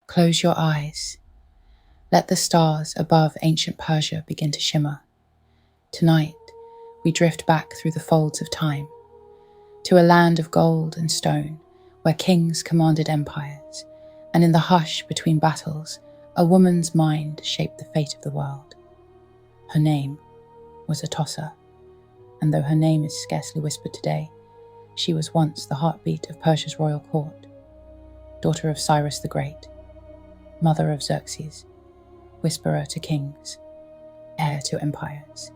Close your eyes. Let the stars above ancient Persia begin to shimmer. Tonight, we drift back through the folds of time, to a land of gold and stone, where kings commanded empires, and in the hush between battles, a woman's mind shaped the fate of the world. Her name was Atossa, and though her name is scarcely whispered today, she was once the heartbeat of Persia's royal court, daughter of Cyrus the Great, mother of Xerxes, whisperer to kings, heir to empires.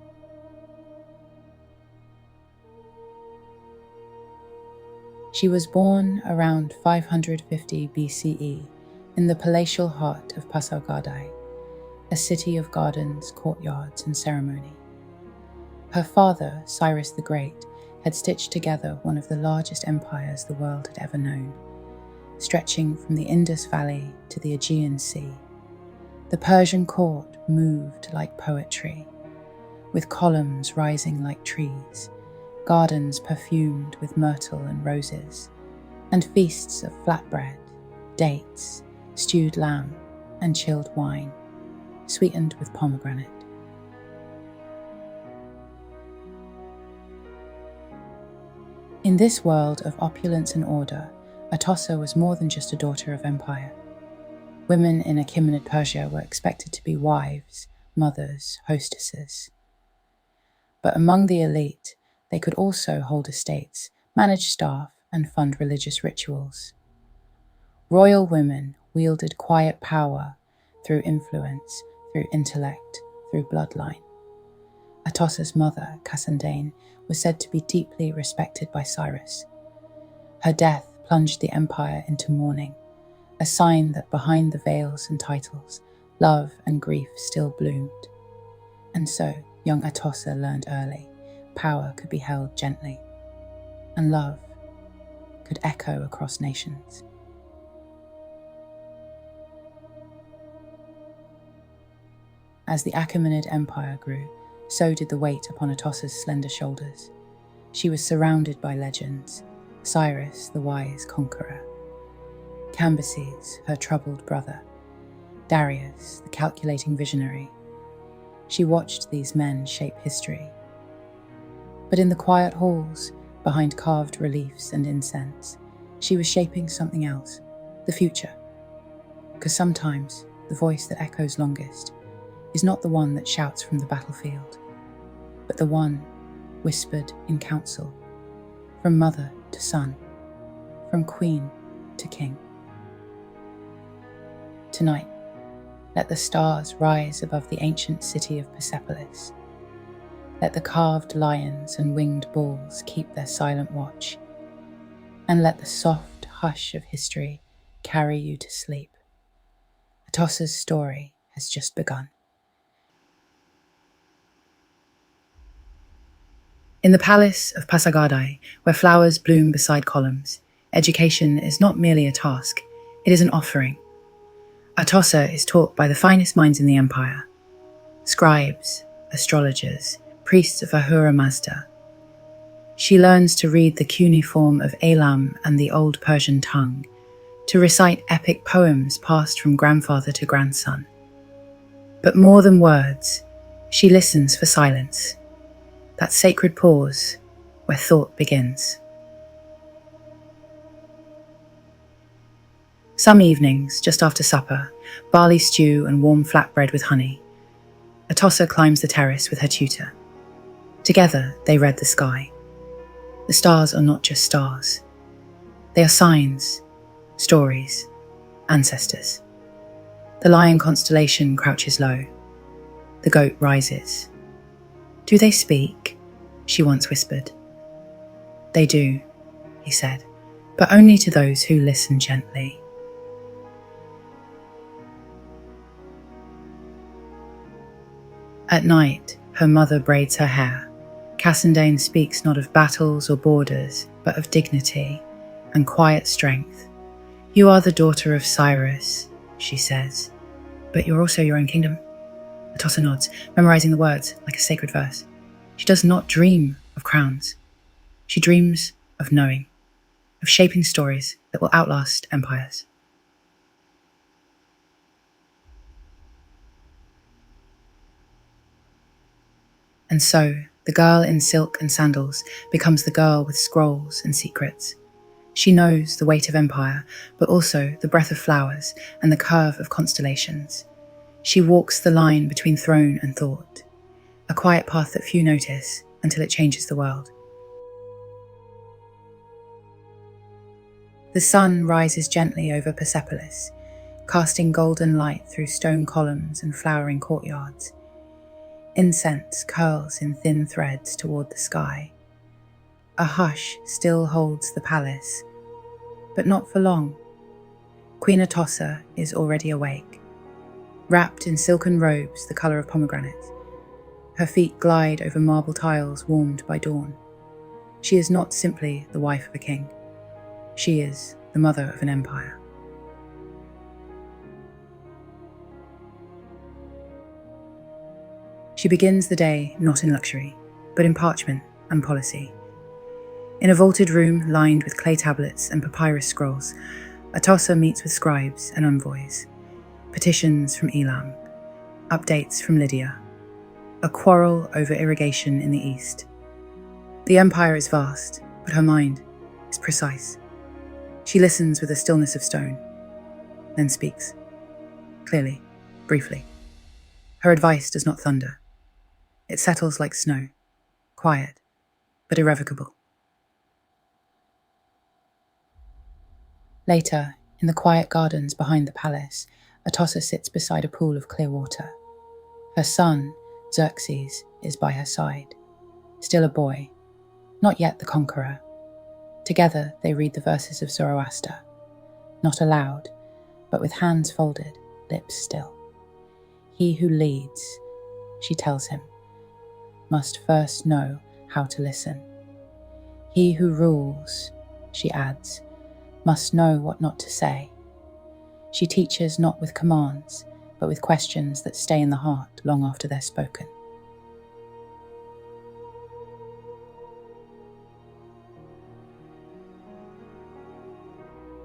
She was born around 550 BCE in the palatial heart of Pasargadae, a city of gardens, courtyards, and ceremony. Her father, Cyrus the Great, had stitched together one of the largest empires the world had ever known, stretching from the Indus Valley to the Aegean Sea. The Persian court moved like poetry, with columns rising like trees, gardens perfumed with myrtle and roses, and feasts of flatbread, dates, stewed lamb, and chilled wine, sweetened with pomegranate. In this world of opulence and order, Atossa was more than just a daughter of empire. Women in Achaemenid Persia were expected to be wives, mothers, hostesses. But among the elite, they could also hold estates, manage staff, and fund religious rituals. Royal women wielded quiet power through influence, through intellect, through bloodline. Atossa's mother, Cassandane, was said to be deeply respected by Cyrus. Her death plunged the empire into mourning, a sign that behind the veils and titles, love and grief still bloomed. And so, young Atossa learned early, power could be held gently, and love could echo across nations. As the Achaemenid Empire grew, so did the weight upon Atossa's slender shoulders. She was surrounded by legends: Cyrus, the wise conqueror; Cambyses, her troubled brother; Darius, the calculating visionary. She watched these men shape history. But in the quiet halls, behind carved reliefs and incense, she was shaping something else, the future. Because sometimes the voice that echoes longest is not the one that shouts from the battlefield, but the one whispered in council, from mother to son, from queen to king. Tonight, let the stars rise above the ancient city of Persepolis. Let the carved lions and winged bulls keep their silent watch, and let the soft hush of history carry you to sleep. Atossa's story has just begun. In the palace of Pasargadae, where flowers bloom beside columns, education is not merely a task, it is an offering. Atossa is taught by the finest minds in the empire: scribes, astrologers, priests of Ahura Mazda. She learns to read the cuneiform of Elam and the Old Persian tongue, to recite epic poems passed from grandfather to grandson. But more than words, she listens for silence, that sacred pause where thought begins. Some evenings, just after supper, barley stew and warm flatbread with honey, Atossa climbs the terrace with her tutor. Together, they read the sky. The stars are not just stars. They are signs, stories, ancestors. The lion constellation crouches low. The goat rises. "Do they speak?" she once whispered. "They do," he said, "but only to those who listen gently." At night, her mother braids her hair. Cassandane speaks not of battles or borders, but of dignity and quiet strength. "You are the daughter of Cyrus," she says, "but you're also your own kingdom." Atossa nods, memorizing the words like a sacred verse. She does not dream of crowns. She dreams of knowing, of shaping stories that will outlast empires. And so, the girl in silk and sandals becomes the girl with scrolls and secrets. She knows the weight of empire, but also the breath of flowers and the curve of constellations. She walks the line between throne and thought, a quiet path that few notice until it changes the world. The sun rises gently over Persepolis, casting golden light through stone columns and flowering courtyards. Incense curls in thin threads toward the sky. A hush still holds the palace, but not for long. Queen Atossa is already awake, wrapped in silken robes the colour of pomegranate. Her feet glide over marble tiles warmed by dawn. She is not simply the wife of a king. She is the mother of an empire. She begins the day not in luxury, but in parchment and policy. In a vaulted room lined with clay tablets and papyrus scrolls, Atossa meets with scribes and envoys, petitions from Elam, updates from Lydia, a quarrel over irrigation in the east. The empire is vast, but her mind is precise. She listens with a stillness of stone, then speaks, clearly, briefly. Her advice does not thunder. It settles like snow, quiet, but irrevocable. Later, in the quiet gardens behind the palace, Atossa sits beside a pool of clear water. Her son, Xerxes, is by her side, still a boy, not yet the conqueror. Together they read the verses of Zoroaster, not aloud, but with hands folded, lips still. He who leads, she tells him, must first know how to listen. He who rules, she adds, must know what not to say. She teaches not with commands, but with questions that stay in the heart long after they're spoken.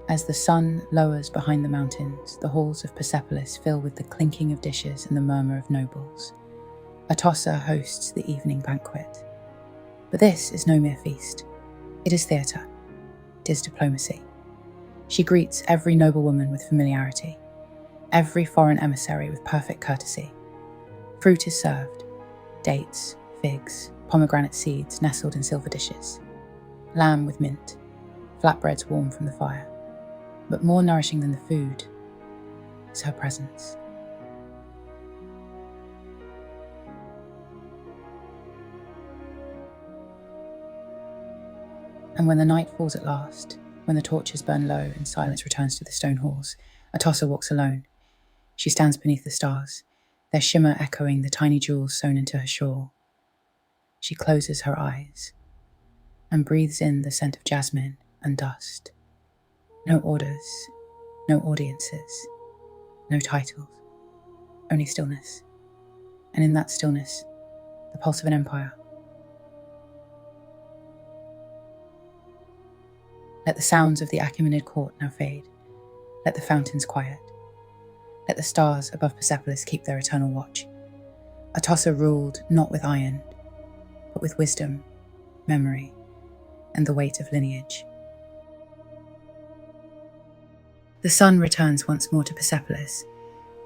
As the sun lowers behind the mountains, the halls of Persepolis fill with the clinking of dishes and the murmur of nobles. Atossa hosts the evening banquet. But this is no mere feast. It is theatre. It is diplomacy. She greets every noblewoman with familiarity, every foreign emissary with perfect courtesy. Fruit is served, dates, figs, pomegranate seeds nestled in silver dishes, lamb with mint, flatbreads warm from the fire. But more nourishing than the food is her presence. And when the night falls at last, when the torches burn low and silence returns to the stone halls, Atossa walks alone. She stands beneath the stars, their shimmer echoing the tiny jewels sewn into her shawl. She closes her eyes and breathes in the scent of jasmine and dust. No orders, no audiences, no titles, only stillness. And in that stillness, the pulse of an empire. Let the sounds of the Achaemenid court now fade. Let the fountains quiet. Let the stars above Persepolis keep their eternal watch. Atossa ruled not with iron, but with wisdom, memory, and the weight of lineage. The sun returns once more to Persepolis,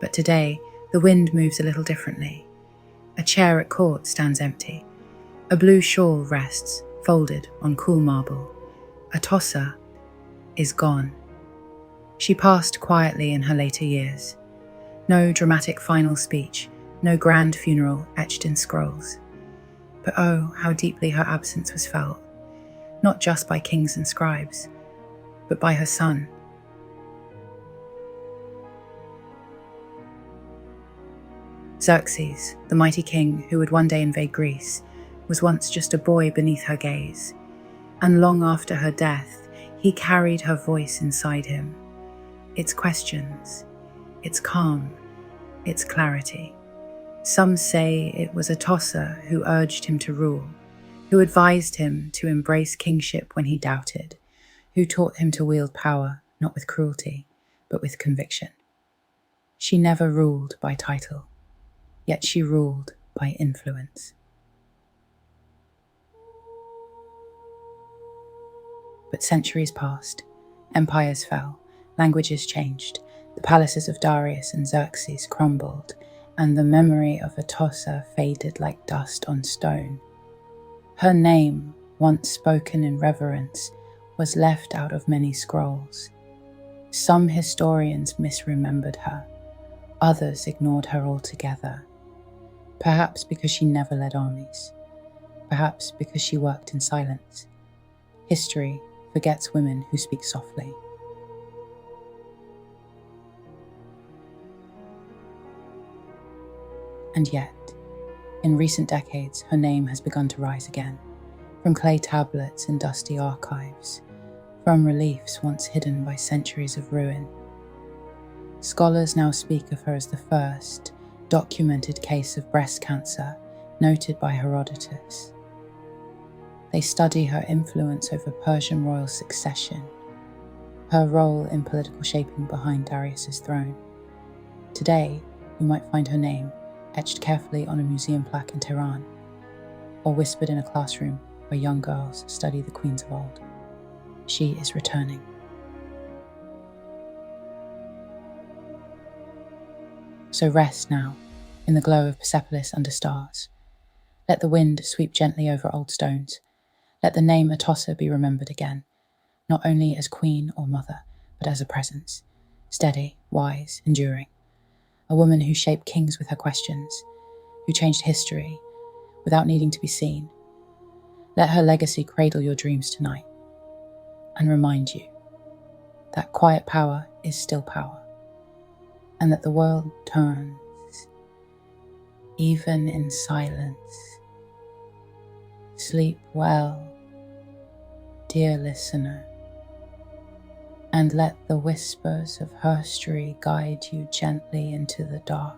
but today the wind moves a little differently. A chair at court stands empty. A blue shawl rests, folded on cool marble. Atossa is gone. She passed quietly in her later years. No dramatic final speech, no grand funeral etched in scrolls. But oh, how deeply her absence was felt, not just by kings and scribes, but by her son. Xerxes, the mighty king who would one day invade Greece, was once just a boy beneath her gaze, and long after her death, he carried her voice inside him, its questions, its calm, its clarity. Some say it was Atossa who urged him to rule, who advised him to embrace kingship when he doubted, who taught him to wield power not with cruelty, but with conviction. She never ruled by title, yet she ruled by influence. But centuries passed, empires fell, languages changed, the palaces of Darius and Xerxes crumbled, and the memory of Atossa faded like dust on stone. Her name, once spoken in reverence, was left out of many scrolls. Some historians misremembered her, others ignored her altogether. Perhaps because she never led armies, perhaps because she worked in silence. History forgets women who speak softly. And yet, in recent decades, her name has begun to rise again, from clay tablets and dusty archives, from reliefs once hidden by centuries of ruin. Scholars now speak of her as the first documented case of breast cancer noted by Herodotus. They study her influence over Persian royal succession, her role in political shaping behind Darius's throne. Today, you might find her name etched carefully on a museum plaque in Tehran, or whispered in a classroom where young girls study the queens of old. She is returning. So rest now, in the glow of Persepolis under stars. Let the wind sweep gently over old stones. Let the name Atossa be remembered again, not only as queen or mother, but as a presence, steady, wise, enduring. A woman who shaped kings with her questions, who changed history without needing to be seen. Let her legacy cradle your dreams tonight and remind you that quiet power is still power, and that the world turns even in silence. Sleep well, dear listener, and let the whispers of history guide you gently into the dark.